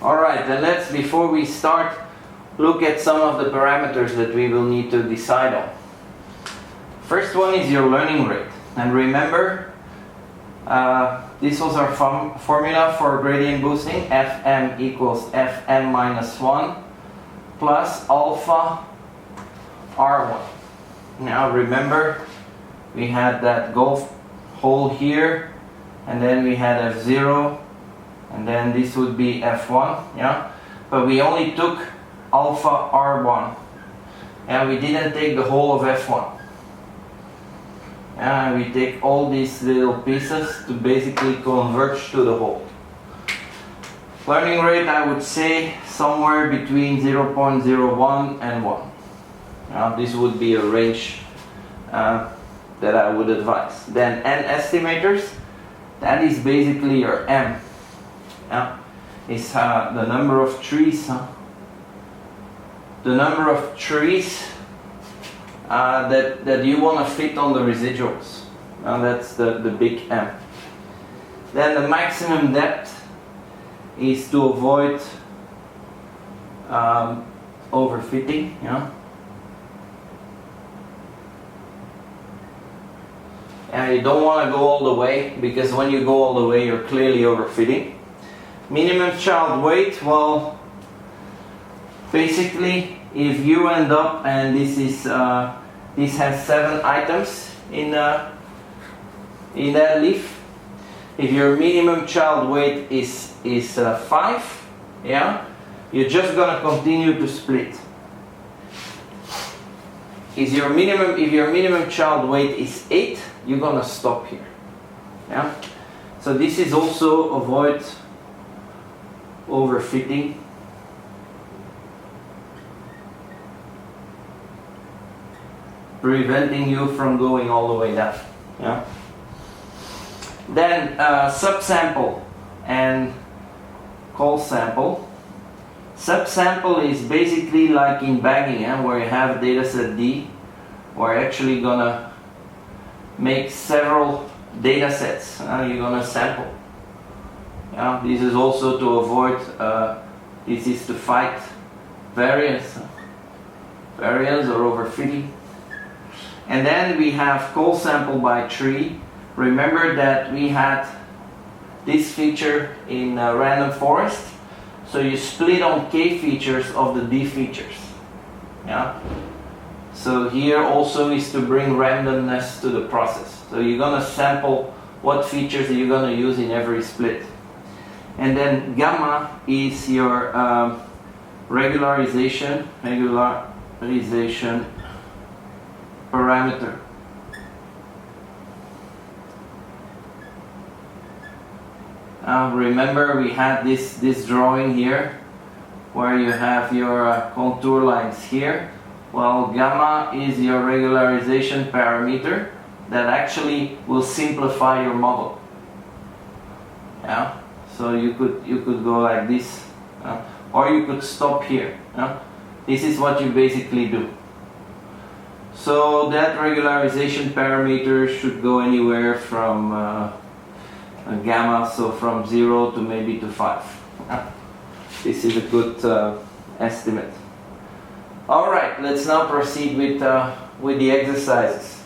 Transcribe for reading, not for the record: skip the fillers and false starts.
Alright, then let's, before we start, look at some of the parameters that we will need to decide on. First one is your learning rate. And remember, this was our formula for gradient boosting. Fm equals Fm minus 1 plus alpha R1. Now remember, we had that golf hole here, and then we had F0, and then this would be F1, yeah? But we only took alpha R1, and we didn't take the whole of F1. And we take all these little pieces to basically converge to the whole. Learning rate, I would say somewhere between 0.01 and 1. Now, this would be a range that I would advise. Then N estimators, that is basically your M. Yeah? It's the number of trees. The number of trees that you want to fit on the residuals. That's the big M. Then the maximum depth is to avoid overfitting. Yeah? And you don't want to go all the way, because when you go all the way you're clearly overfitting. Minimum child weight, well, basically if you end up, and this has 7 items in that leaf. If your minimum child weight is 5, yeah, you're just gonna continue to split. If your minimum child weight is 8, you're gonna stop here. Yeah. So this is also avoid overfitting. Preventing you from going all the way down. Yeah. Then subsample and call sample. Subsample is basically like in bagging, where you have dataset D. We're actually gonna make several data sets. You're gonna sample. Yeah. This is also to avoid. This is to fight variance or overfitting. And then we have call sample by tree. Remember that we had this feature in random forest. So you split on K features of the D features. Yeah. So here also is to bring randomness to the process. So you're gonna sample what features you're gonna use in every split. And then gamma is your regularization parameter. Remember we had this drawing here where you have your contour lines here. Well, gamma is your regularization parameter that actually will simplify your model. Yeah. So you could go like this, or you could stop here. This is what you basically do. So that regularization parameter should go anywhere from gamma, so from 0 to maybe to 5. This is a good estimate. Alright, let's now proceed with the exercises.